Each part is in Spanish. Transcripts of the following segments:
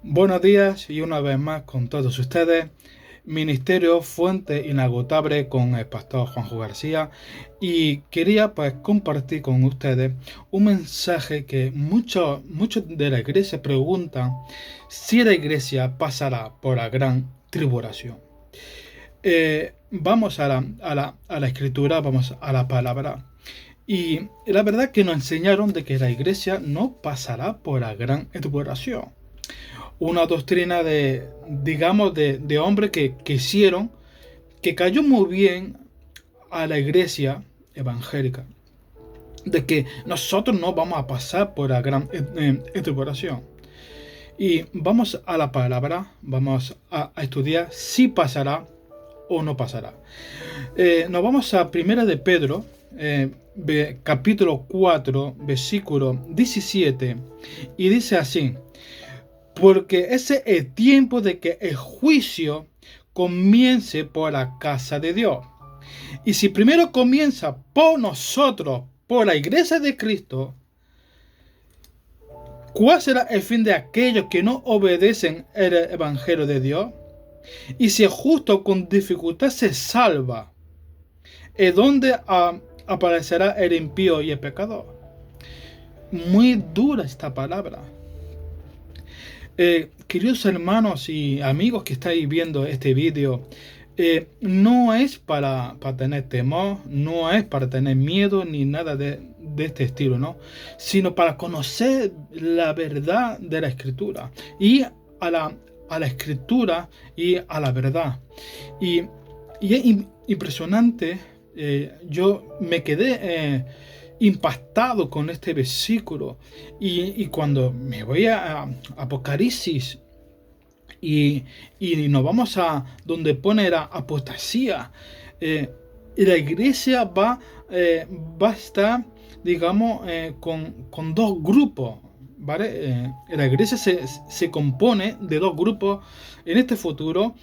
Buenos días y una vez más con todos ustedes, Ministerio Fuente Inagotable con el pastor Juanjo García, y quería compartir con ustedes un mensaje que muchos de la iglesia preguntan si la iglesia pasará por la gran tribulación. Vamos a la escritura, vamos a la palabra. Y la verdad que nos enseñaron de que la iglesia no pasará por la gran tribulación. Una doctrina de hombres que quisieron, que cayó muy bien a la iglesia evangélica, de que nosotros no vamos a pasar por la gran tribulación. Y vamos a la palabra, vamos a estudiar si pasará o no pasará. Nos vamos a Primera de Pedro, capítulo 4, versículo 17, y dice así: porque ese es el tiempo de que el juicio comience por la casa de Dios. Y si primero comienza por nosotros, por la iglesia de Cristo, ¿cuál será el fin de aquellos que no obedecen el evangelio de Dios? Y si el justo con dificultad se salva, ¿es donde aparecerá el impío y el pecador? Muy dura esta palabra. Queridos hermanos y amigos que estáis viendo este vídeo, no es para tener temor, no es para tener miedo ni nada de este estilo, ¿no? Sino para conocer la verdad de la escritura y a la escritura y a la verdad. Y es impresionante. Yo me quedé impactado con este versículo, y cuando me voy a Apocalipsis y nos vamos a donde pone la apostasía, la iglesia va a estar, digamos, con dos grupos, ¿vale? La iglesia se compone de dos grupos en este futuro: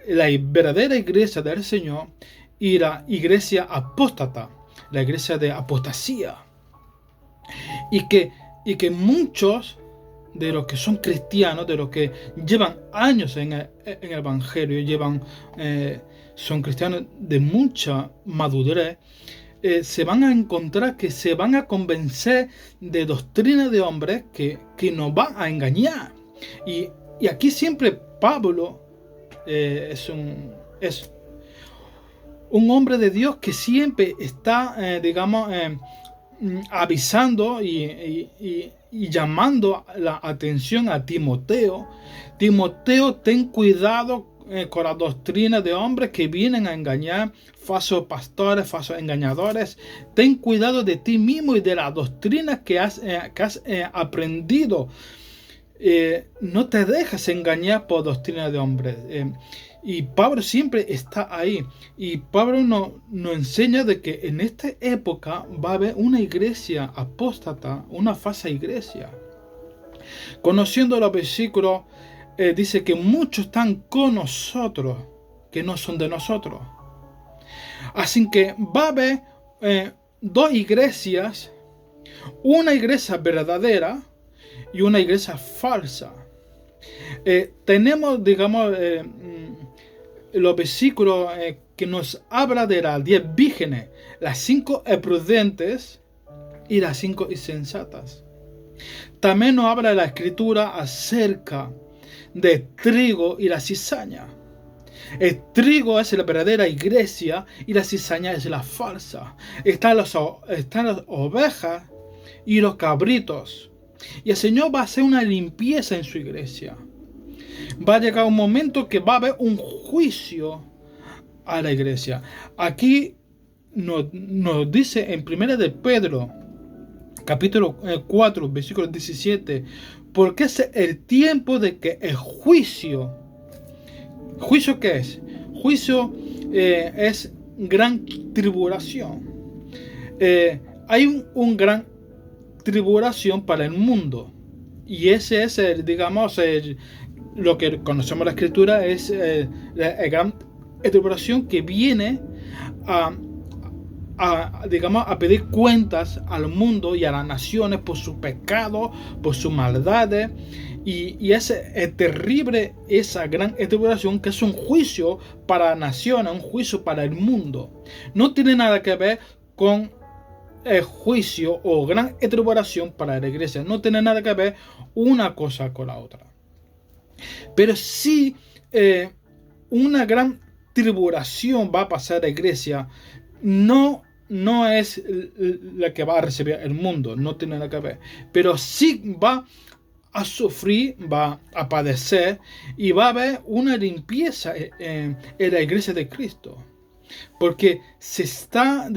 la verdadera iglesia del Señor y la iglesia apóstata, la iglesia de apostasía. Y que muchos de los que son cristianos, de los que llevan años en el evangelio, son cristianos de mucha madurez, se van a encontrar que se van a convencer de doctrina de hombres que nos van a engañar. Y aquí siempre Pablo es un hombre de Dios que siempre está, avisando y llamando la atención a Timoteo. Timoteo, ten cuidado con la doctrina de hombres que vienen a engañar, falsos pastores, falsos engañadores. Ten cuidado de ti mismo y de la doctrina que has aprendido. No te dejes engañar por doctrina de hombres. Y Pablo siempre está ahí. Y Pablo nos enseña de que en esta época va a haber una iglesia apóstata, una falsa iglesia. Conociendo los versículos, dice que muchos están con nosotros, que no son de nosotros. Así que va a haber dos iglesias: una iglesia verdadera y una iglesia falsa. Tenemos, digamos, los versículos que nos habla de las 10 vírgenes, las 5 prudentes y las 5 insensatas. También nos habla la escritura acerca del trigo y la cizaña. El trigo es la verdadera iglesia y la cizaña es la falsa. Están las ovejas y los cabritos. Y el Señor va a hacer una limpieza en su iglesia. Va a llegar un momento que va a haber un juicio a la iglesia. Aquí nos dice en 1 de Pedro, capítulo 4, versículo 17, porque es el tiempo de que el juicio. ¿Juicio qué es? Juicio es gran tribulación. Hay un gran tribulación para el mundo. Y ese es lo que conocemos la escritura, es la gran tribulación que viene a pedir cuentas al mundo y a las naciones por su pecado, por sus maldades. Y es terrible esa gran tribulación, que es un juicio para la nación, un juicio para el mundo. No tiene nada que ver con el juicio o gran tribulación para la iglesia. No tiene nada que ver una cosa con la otra. Pero sí, una gran tribulación va a pasar a la iglesia. No es la que va a recibir el mundo, no tiene nada que ver. Pero sí va a sufrir, va a padecer, y va a haber una limpieza en la iglesia de Cristo. Porque se está,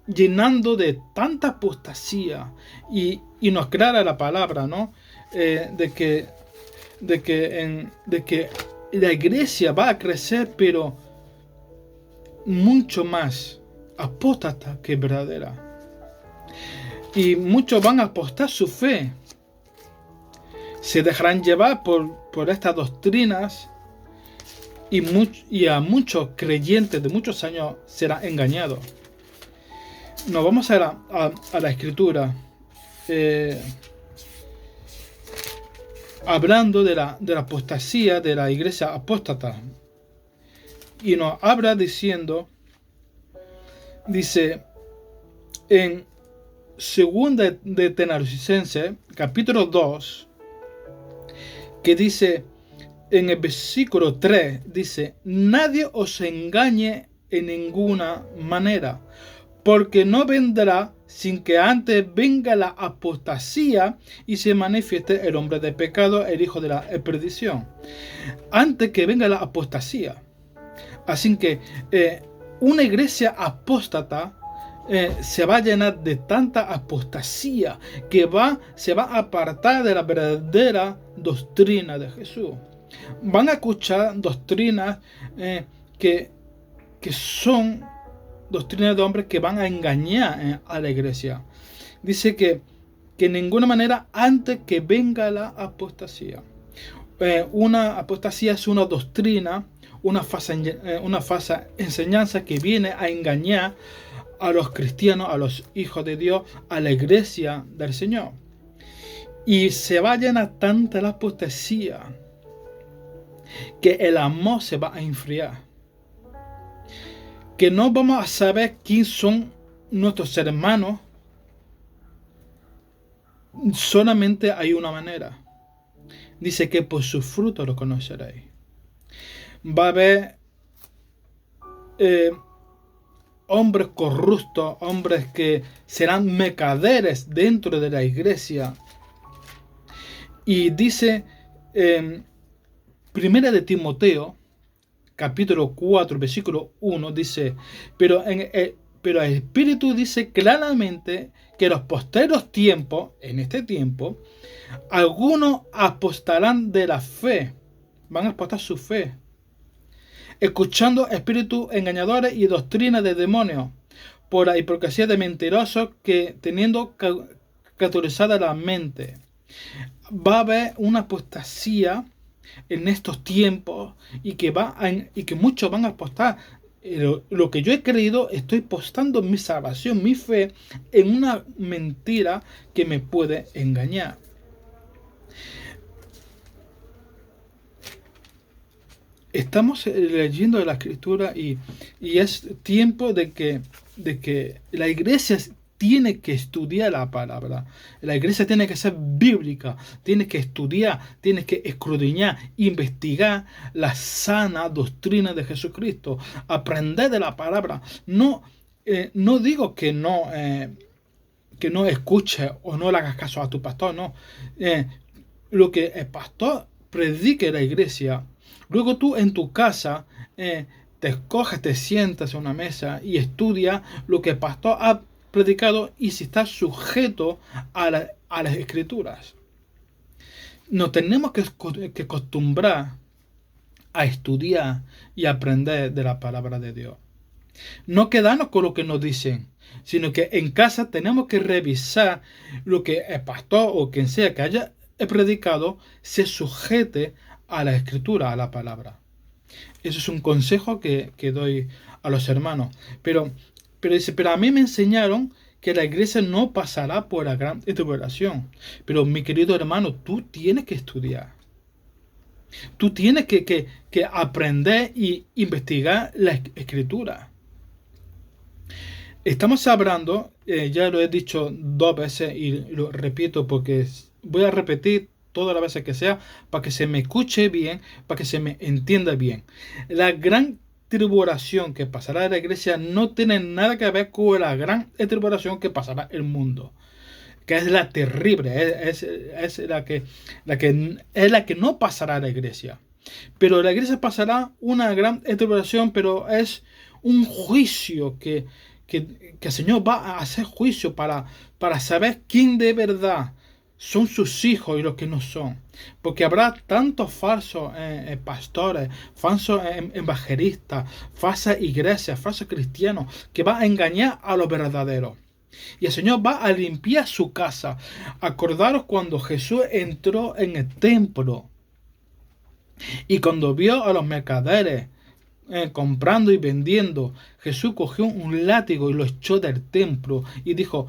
llenando de tanta apostasía, y nos clara la palabra, ¿no? De que la iglesia va a crecer, pero mucho más apóstata que verdadera. Y muchos van a apostar su fe. Se dejarán llevar por estas doctrinas, y a muchos creyentes de muchos años serán engañados. Nos vamos a la escritura, hablando de la apostasía de la iglesia apóstata. Y nos habla dice en segunda de Tesalonicenses, capítulo 2, que dice en el versículo 3, dice: nadie os engañe en ninguna manera, porque no vendrá sin que antes venga la apostasía y se manifieste el hombre de pecado, el hijo de la perdición. Antes que venga la apostasía. Así que una iglesia apóstata se va a llenar de tanta apostasía que se va a apartar de la verdadera doctrina de Jesús. Van a escuchar doctrinas que son doctrinas de hombres que van a engañar a la iglesia. Dice que en ninguna manera antes que venga la apostasía. Una apostasía es una doctrina, una falsa enseñanza que viene a engañar a los cristianos, a los hijos de Dios, a la iglesia del Señor. Y se va a llenar tanta la apostasía que el amor se va a enfriar. Que no vamos a saber quién son nuestros hermanos. Solamente hay una manera. Dice que por sus frutos lo conoceréis. Va a haber hombres corruptos, hombres que serán mercaderes dentro de la iglesia. Y dice Primera de Timoteo, capítulo 4, versículo 1, dice: pero el Espíritu dice claramente que en los postreros tiempos, en este tiempo, algunos apostarán de la fe, van a apostar su fe, escuchando espíritus engañadores y doctrinas de demonios, por la hipocresía de mentirosos que, teniendo cauterizada la mente. Va a haber una apostasía en estos tiempos, y que muchos van a apostar. Lo que yo he creído, estoy apostando mi salvación, mi fe, en una mentira que me puede engañar. Estamos leyendo la escritura, y es tiempo de que la iglesia tiene que estudiar la palabra. La iglesia tiene que ser bíblica, tiene que estudiar, tiene que escudriñar, investigar la sana doctrina de Jesucristo, aprender de la palabra. No digo que no escuches o no le hagas caso a tu pastor, no. Lo que el pastor predique en la iglesia, luego tú en tu casa te escoges, te sientas a una mesa y estudia lo que el pastor ha predicado, y si está sujeto a las escrituras. Nos tenemos que acostumbrar a estudiar y aprender de la palabra de Dios. No quedarnos con lo que nos dicen, sino que en casa tenemos que revisar lo que el pastor o quien sea que haya predicado se sujete a la escritura, a la palabra. Eso es un consejo que doy a los hermanos. Pero a mí me enseñaron que la iglesia no pasará por la gran tribulación. Pero mi querido hermano, tú tienes que estudiar. Tú tienes que aprender y investigar la escritura. Estamos hablando, ya lo he dicho 2 veces y lo repito porque voy a repetir todas las veces que sea para que se me escuche bien, para que se me entienda bien. La gran tribulación que pasará en la iglesia no tiene nada que ver con la gran tribulación que pasará en el mundo, que es la terrible, es la que no pasará en la iglesia. Pero la iglesia pasará una gran tribulación, pero es un juicio que el Señor va a hacer juicio para saber quién de verdad son sus hijos y los que no son. Porque habrá tantos falsos pastores, falsos evangelistas, falsas iglesias, falsos cristianos, que van a engañar a los verdaderos. Y el Señor va a limpiar su casa. Acordaros cuando Jesús entró en el templo y cuando vio a los mercaderes comprando y vendiendo, Jesús cogió un látigo y lo echó del templo y dijo: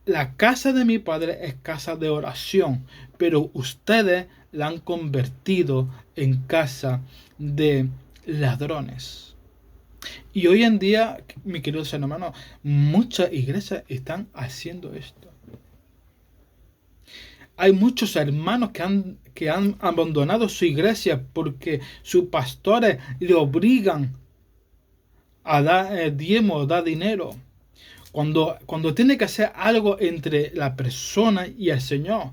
la casa de mi padre es casa de oración, pero ustedes la han convertido en casa de ladrones. Y hoy en día, mis queridos hermanos, muchas iglesias están haciendo esto. Hay muchos hermanos que han abandonado su iglesia porque sus pastores le obligan a dar diezmo, a dar dinero. Cuando tiene que hacer algo entre la persona y el Señor,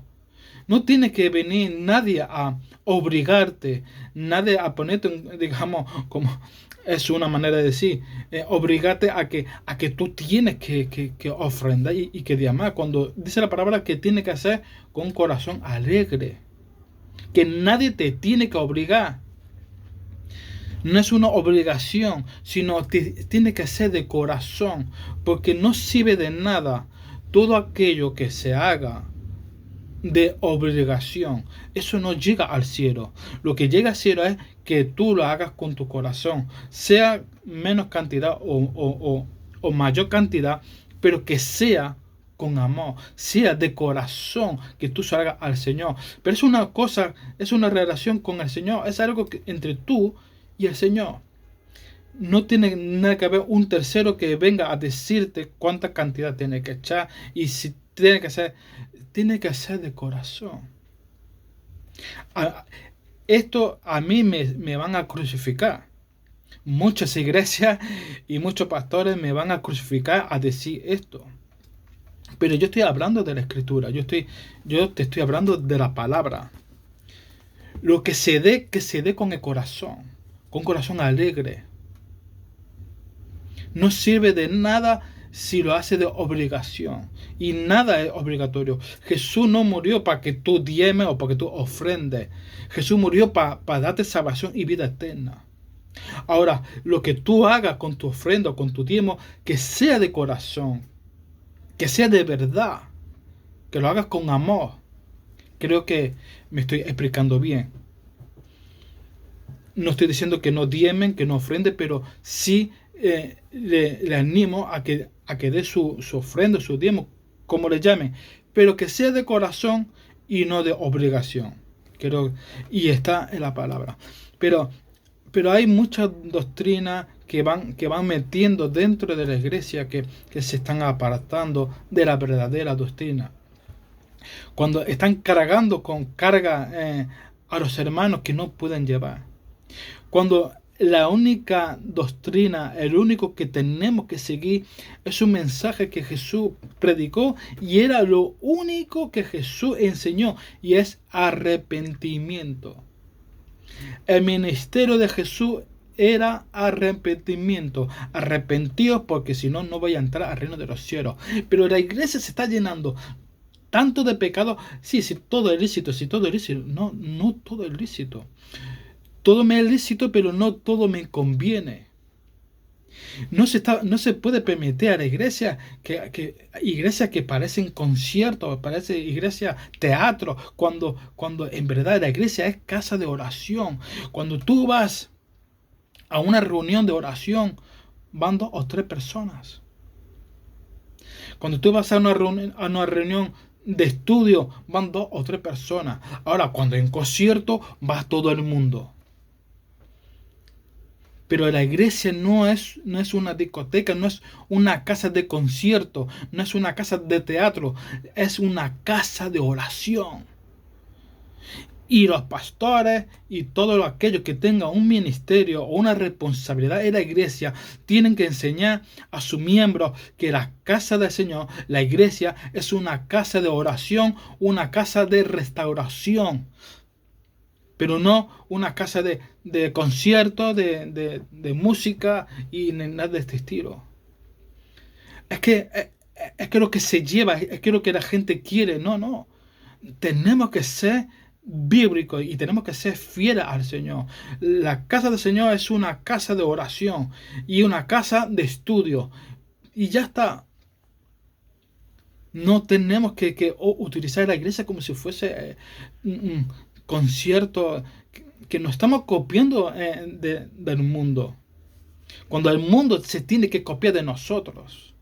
no tiene que venir nadie a obligarte, nadie a ponerte, digamos, como es una manera de decir, obligarte a que tú tienes que ofrendar y que diezmar. Cuando dice la palabra que tiene que hacer con un corazón alegre, que nadie te tiene que obligar. No es una obligación, sino tiene que ser de corazón, porque no sirve de nada todo aquello que se haga de obligación. Eso no llega al cielo. Lo que llega al cielo es que tú lo hagas con tu corazón, sea menos cantidad o mayor cantidad, pero que sea con amor, sea de corazón, que tú salgas al Señor. Pero es una cosa, es una relación con el Señor, es algo que entre tú y el Señor. No tiene nada que ver un tercero que venga a decirte cuánta cantidad tiene que echar y si tiene que ser de corazón. Esto a mí me van a crucificar. Muchas iglesias y muchos pastores me van a crucificar a decir esto. Pero yo estoy hablando de la escritura, yo te estoy hablando de la palabra. Lo que se dé con el corazón, con un corazón alegre. No sirve de nada si lo hace de obligación. Y nada es obligatorio. Jesús no murió para que tú diezmes o para que tú ofrendes. Jesús murió para darte salvación y vida eterna. Ahora, lo que tú hagas con tu ofrenda o con tu diezmo, que sea de corazón, que sea de verdad, que lo hagas con amor. Creo que me estoy explicando bien. No estoy diciendo que no diezmen, que no ofrenden, pero sí le animo a que dé su ofrenda, su diezmo, como le llamen, pero que sea de corazón y no de obligación. Y está en la palabra. Pero hay muchas doctrinas que van metiendo dentro de la iglesia que se están apartando de la verdadera doctrina. Cuando están cargando con carga a los hermanos que no pueden llevar. Cuando la única doctrina, el único que tenemos que seguir es un mensaje que Jesús predicó y era lo único que Jesús enseñó y es arrepentimiento. El ministerio de Jesús era arrepentimiento. Arrepentidos porque si no, no voy a entrar al reino de los cielos. Pero la iglesia se está llenando tanto de pecado. Sí, todo es lícito, todo es lícito. No todo es lícito. Todo me es lícito, pero no todo me conviene. No se puede permitir a la iglesia iglesias que parecen conciertos, parecen iglesias teatro, cuando en verdad la iglesia es casa de oración. Cuando tú vas A una reunión de oración van 2 o 3 personas. Cuando tú vas a una reunión de estudio, van 2 o 3 personas. Ahora, cuando en concierto, va todo el mundo. Pero la iglesia no es una discoteca, no es una casa de concierto, no es una casa de teatro, es una casa de oración. Y los pastores y todos aquellos que tengan un ministerio o una responsabilidad en la iglesia tienen que enseñar a sus miembros que la casa del Señor, la iglesia, es una casa de oración, una casa de restauración, pero no una casa de concierto, de música y nada de este estilo. Es que lo que se lleva, es que lo que la gente quiere, no. Tenemos que ser bíblicos y tenemos que ser fieles al Señor. La casa del Señor es una casa de oración y una casa de estudio. Y ya está. No tenemos que utilizar la iglesia como si fuese un concierto que nos estamos copiando del mundo. Cuando el mundo se tiene que copiar de nosotros.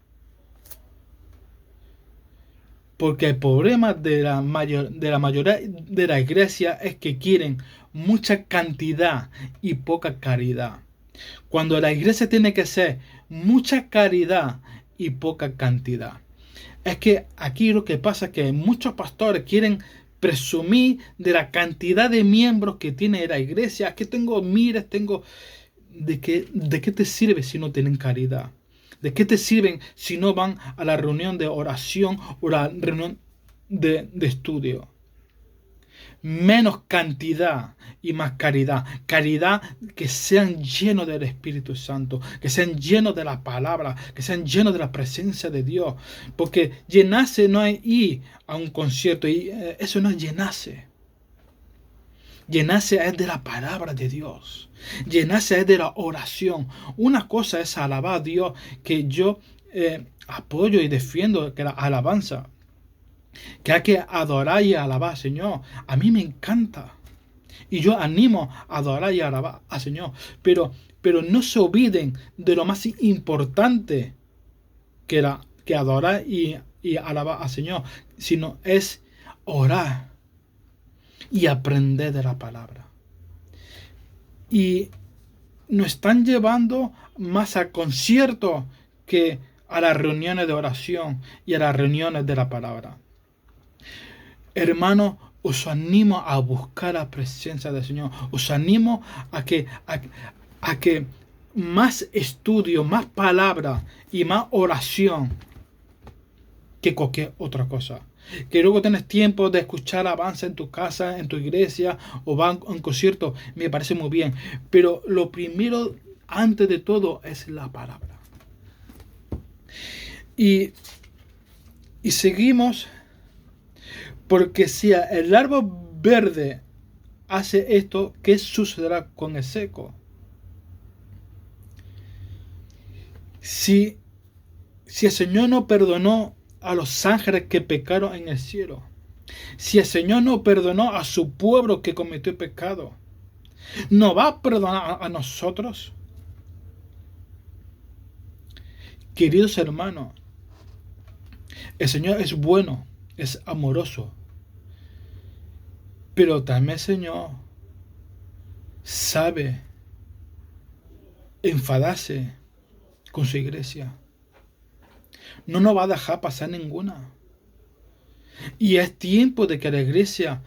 Porque el problema de la mayoría de la iglesia es que quieren mucha cantidad y poca caridad. Cuando la iglesia tiene que ser mucha caridad y poca cantidad. Es que aquí lo que pasa es que muchos pastores quieren presumir de la cantidad de miembros que tiene la iglesia. Es que tengo miles, tengo... ¿De qué te sirve si no tienen caridad? ¿De qué te sirven si no van a la reunión de oración o la reunión de estudio? Menos cantidad y más caridad. Caridad que sean llenos del Espíritu Santo, que sean llenos de la palabra, que sean llenos de la presencia de Dios. Porque llenarse no es ir a un concierto, y eso no es llenarse. Llenarse es de la palabra de Dios. Llenarse es de la oración. Una cosa es alabar a Dios, que yo apoyo y defiendo que la alabanza, que hay que adorar y alabar al Señor. A mí me encanta. Y yo animo a adorar y alabar al Señor. Pero no se olviden de lo más importante que adorar y alabar al Señor, sino es orar y aprender de la palabra. Y nos están llevando más a conciertos que a las reuniones de oración y a las reuniones de la palabra. Hermanos, os animo a buscar la presencia del Señor. Os animo a que más estudio, más palabra y más oración que cualquier otra cosa. Que luego tienes tiempo de escuchar alabanza en tu casa, en tu iglesia o van a un concierto, me parece muy bien. Pero lo primero, antes de todo, es la palabra. Y seguimos, porque si el árbol verde hace esto, ¿qué sucederá con el seco? Si el Señor no perdonó a los ángeles que pecaron en el cielo, si el Señor no perdonó a su pueblo que cometió pecado, ¿no va a perdonar a nosotros? Queridos hermanos, el Señor es bueno, es amoroso, pero también el Señor sabe enfadarse con su iglesia. No nos va a dejar pasar ninguna. Y es tiempo de que la iglesia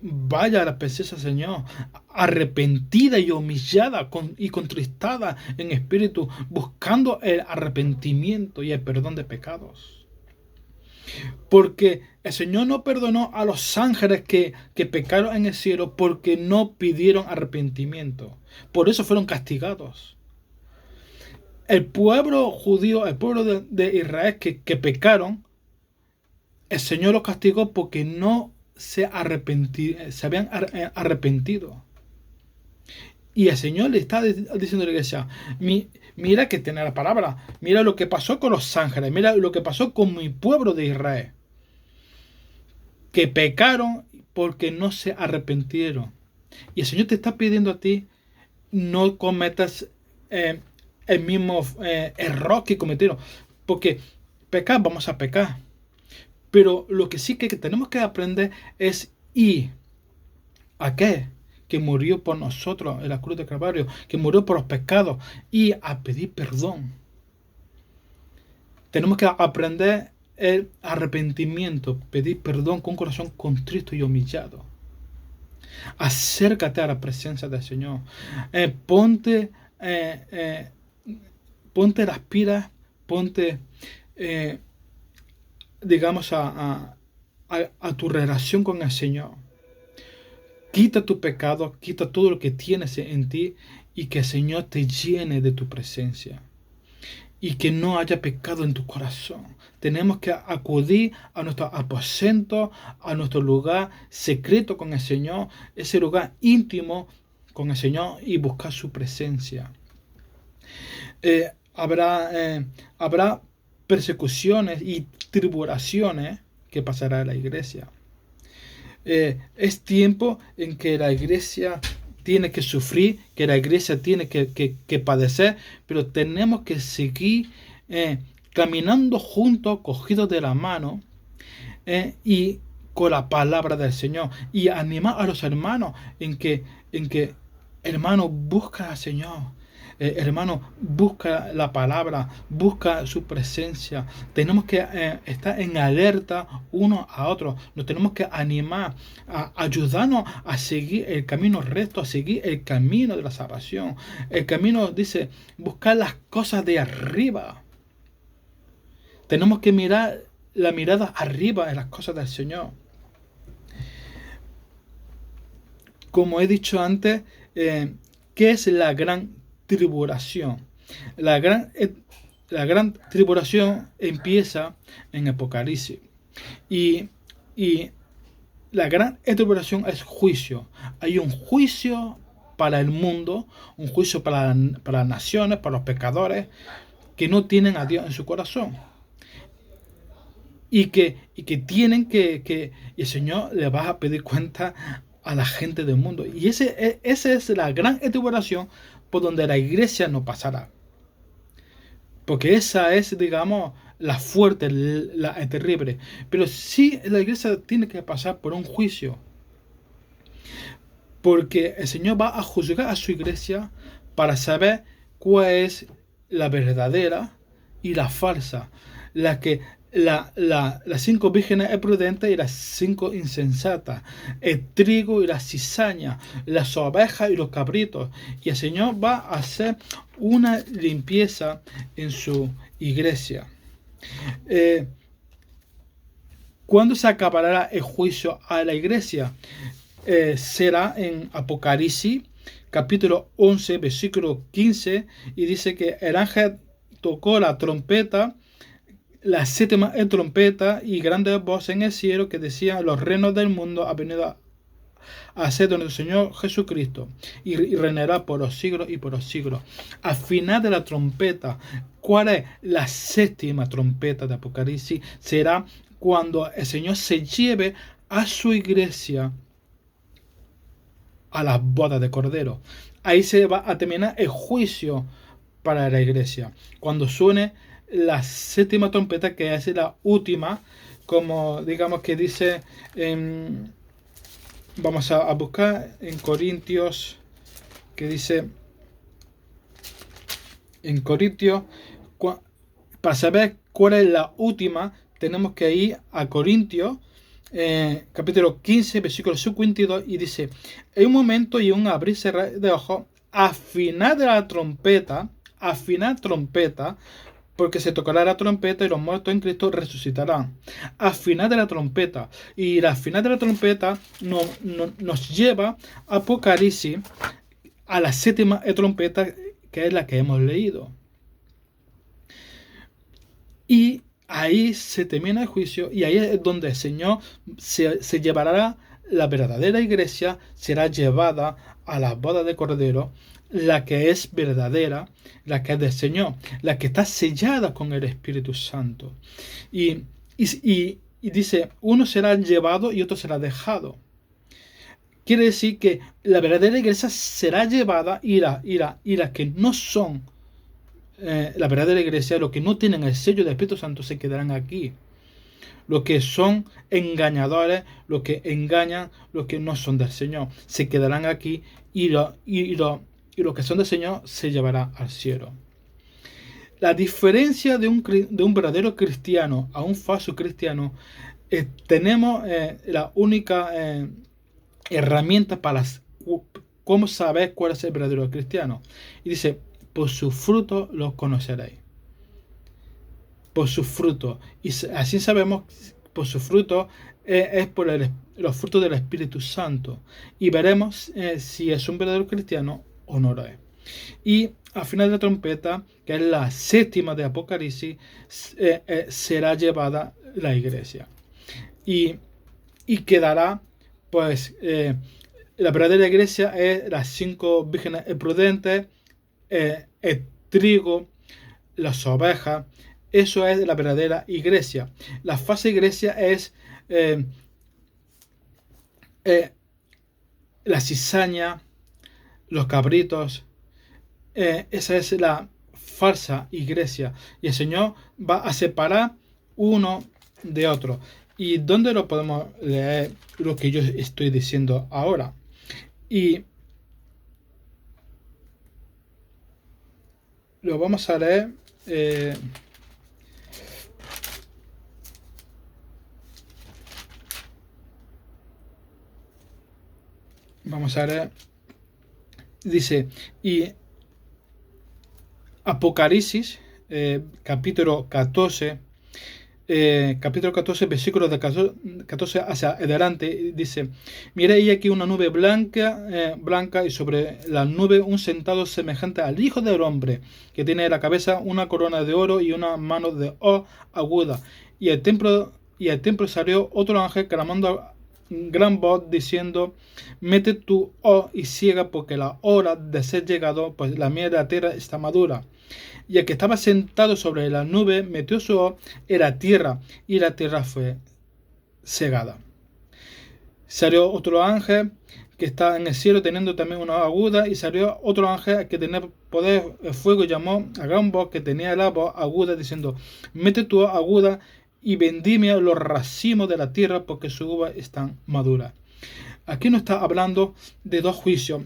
vaya a la presencia del Señor, arrepentida y humillada y contristada en espíritu, buscando el arrepentimiento y el perdón de pecados. Porque el Señor no perdonó a los ángeles que pecaron en el cielo porque no pidieron arrepentimiento. Por eso fueron castigados. El pueblo judío, el pueblo de Israel que pecaron, el Señor los castigó porque no se habían arrepentido. Y el Señor le está diciendo a la iglesia, mira que tiene la palabra, mira lo que pasó con los ángeles, mira lo que pasó con mi pueblo de Israel, que pecaron porque no se arrepintieron. Y el Señor te está pidiendo a ti, no cometas el mismo error que cometieron. Porque pecar, vamos a pecar. Pero lo que sí que tenemos que aprender es ir a qué, que murió por nosotros en la cruz de Calvario, que murió por los pecados, y a pedir perdón. Tenemos que aprender el arrepentimiento, pedir perdón con un corazón contrito y humillado. Acércate a la presencia del Señor. Ponte las pilas, ponte, digamos, a tu relación con el Señor. Quita tu pecado, quita todo lo que tienes en ti y que el Señor te llene de tu presencia. Y que no haya pecado en tu corazón. Tenemos que acudir a nuestro aposento, a nuestro lugar secreto con el Señor, ese lugar íntimo con el Señor y buscar su presencia. Habrá persecuciones y tribulaciones que pasará en la iglesia. Es tiempo en que la iglesia tiene que sufrir, que la iglesia tiene que padecer, pero tenemos que seguir caminando juntos, cogidos de la mano, y con la palabra del Señor, y animar a los hermanos en que hermano, busca al Señor. Hermano, busca la palabra, busca su presencia. Tenemos que estar en alerta uno a otro. Nos tenemos que animar, a ayudarnos a seguir el camino recto, a seguir el camino de la salvación. El camino dice, buscar las cosas de arriba. Tenemos que mirar la mirada arriba en las cosas del Señor. Como he dicho antes, ¿qué es la gran tribulación? La gran tribulación empieza en Apocalipsis. Y la gran tribulación es juicio. Hay un juicio para el mundo, un juicio para las naciones, para los pecadores que no tienen a Dios en su corazón. Y que tienen que el Señor le va a pedir cuenta a la gente del mundo. Y esa es la gran tribulación por donde la iglesia no pasará. Porque esa es, digamos, la fuerte, la terrible. Pero sí la iglesia tiene que pasar por un juicio. Porque el Señor va a juzgar a su iglesia para saber cuál es la verdadera y la falsa. Las 5 vírgenes prudentes y las 5 insensatas, el trigo y la cizaña, las ovejas y los cabritos. Y el Señor va a hacer una limpieza en su iglesia. ¿Cuándo se acabará el juicio a la iglesia? Será en Apocalipsis, capítulo 11, versículo 15, y dice que el ángel tocó la trompeta, la 7ª trompeta, y grandes voces en el cielo que decían: los reinos del mundo han venido a ser de nuestro Señor Jesucristo, y reinará por los siglos y por los siglos. Al final de la trompeta, ¿cuál es la 7ª trompeta de Apocalipsis? Será cuando el Señor se lleve a su iglesia a las bodas de Cordero. Ahí se va a terminar el juicio para la iglesia. Cuando suene la 7ª trompeta, que es la última, como digamos que dice vamos a buscar en Corintios, que dice en Corintios, para saber cuál es la última, tenemos que ir a Corintios, capítulo 15, versículo 52, y dice: en un momento y un abrir y cerrar de ojos, afinar de la trompeta, porque se tocará la trompeta y los muertos en Cristo resucitarán. Al final de la trompeta. Y la final de la trompeta nos lleva a Apocalipsis, a la 7ª trompeta, que es la que hemos leído. Y ahí se termina el juicio, y ahí es donde el Señor se llevará la verdadera iglesia, será llevada a las bodas de Cordero, la que es verdadera, la que es del Señor, la que está sellada con el Espíritu Santo. Y dice, uno será llevado y otro será dejado. quiere decir que la verdadera iglesia será llevada y las que no son la verdadera iglesia, los que no tienen el sello del Espíritu Santo, se quedarán aquí. Los que son engañadores, los que engañan, los que no son del Señor, se quedarán aquí y los que son del Señor se llevará al cielo. La diferencia de un verdadero cristiano a un falso cristiano, tenemos la única herramienta para cómo saber cuál es el verdadero cristiano. Y dice, por sus frutos los conoceréis. Por sus frutos. Y así sabemos, por sus frutos, es por los frutos del Espíritu Santo. Y veremos si es un verdadero cristiano o no lo es. Y al final de la trompeta, que es la séptima de Apocalipsis, será llevada la iglesia. Y quedará, pues, la verdadera iglesia es las 5 vírgenes prudentes, el trigo, las ovejas. Eso es la verdadera iglesia. La falsa iglesia es la cizaña, los cabritos. Esa es la falsa iglesia. Y el Señor va a separar uno de otro. ¿Y dónde lo podemos leer lo que yo estoy diciendo ahora? Y lo vamos a leer. Vamos a leer. Dice, y Apocalipsis, capítulo 14, versículos de 14 hacia adelante, dice, miré aquí una nube blanca, y sobre la nube un sentado semejante al Hijo del Hombre, que tiene en la cabeza una corona de oro y una mano de hoz aguda. Y el templo salió otro ángel clamando gran voz diciendo, mete tu hoz y ciega, porque la hora de ser llegado, pues la miel de la tierra está madura. Y el que estaba sentado sobre la nube metió su hoz en la tierra, y la tierra fue cegada. Salió otro ángel que está en el cielo teniendo también una hoz aguda, y salió otro ángel que tenía poder de fuego y llamó a gran voz que tenía la voz aguda diciendo, mete tu hoz aguda y vendimia los racimos de la tierra, porque su uva están maduras. Aquí nos está hablando de dos juicios.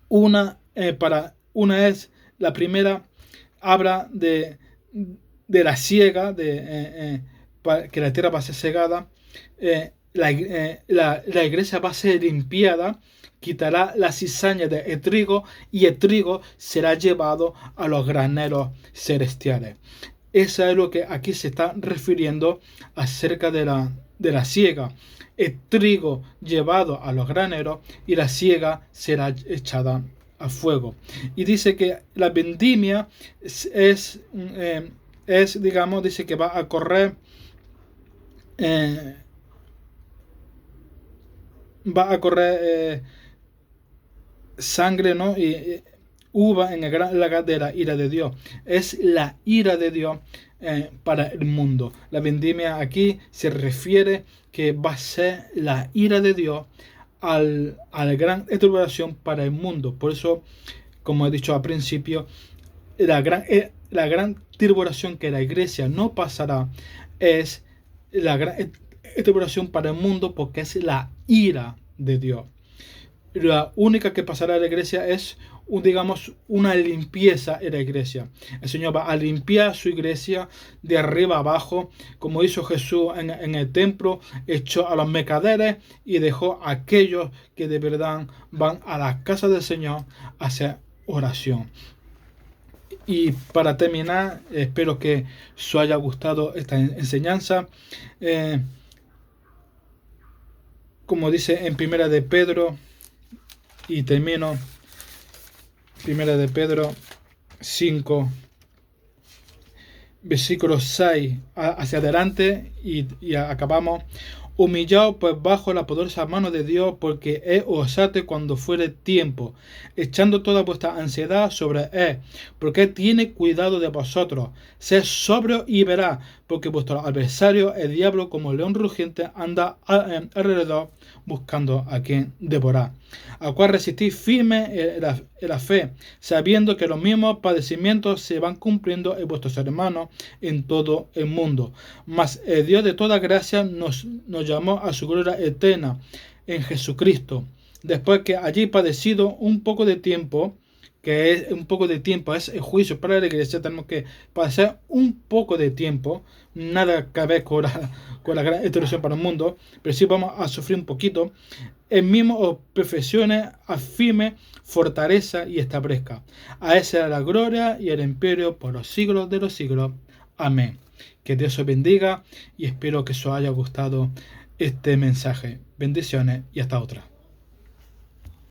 Una es la primera, habla de la siega, que la tierra va a ser cegada. La iglesia va a ser limpiada, quitará la cizaña del trigo, y el trigo será llevado a los graneros celestiales. Eso es lo que aquí se está refiriendo acerca de la siega. El trigo llevado a los graneros y la siega será echada a fuego. Y dice que la vendimia es digamos, dice que va a correr sangre, ¿no? Y uva en el gran lagar de la ira de Dios. Es la ira de Dios para el mundo. La vendimia aquí se refiere que va a ser la ira de Dios a la gran tribulación para el mundo. Por eso, como he dicho al principio, la gran tribulación que la iglesia no pasará es la gran tribulación para el mundo, porque es la ira de Dios. La única que pasará a la iglesia es, digamos, una limpieza en la iglesia. El Señor va a limpiar su iglesia de arriba abajo, como hizo Jesús en el templo, echó a los mercaderes y dejó a aquellos que de verdad van a la casa del Señor a hacer oración. Y para terminar, espero que os haya gustado esta enseñanza. Como dice en Primera de Pedro, y termino, Primera de Pedro 5, versículo 6 hacia adelante, y acabamos. Humillaos pues bajo la poderosa mano de Dios, porque Él os ate cuando fuere tiempo, echando toda vuestra ansiedad sobre Él, porque Él tiene cuidado de vosotros. Sed sobrio y veraz, porque vuestro adversario, el diablo, como león rugiente, anda alrededor buscando a quien devorar, al cual resistís firme en la fe, sabiendo que los mismos padecimientos se van cumpliendo en vuestros hermanos en todo el mundo. Mas el Dios de toda gracia nos llamó a su gloria eterna en Jesucristo, después que allí padecido un poco de tiempo, que es un poco de tiempo, es el juicio para la iglesia, tenemos que pasar un poco de tiempo, nada que ver con la gran introducción para el mundo, pero sí vamos a sufrir un poquito. El mismo os perfeccione, afirme, fortaleza y establezca. A esa sea la gloria y el imperio por los siglos de los siglos. Amén. Que Dios os bendiga y espero que os haya gustado este mensaje. Bendiciones y hasta otra.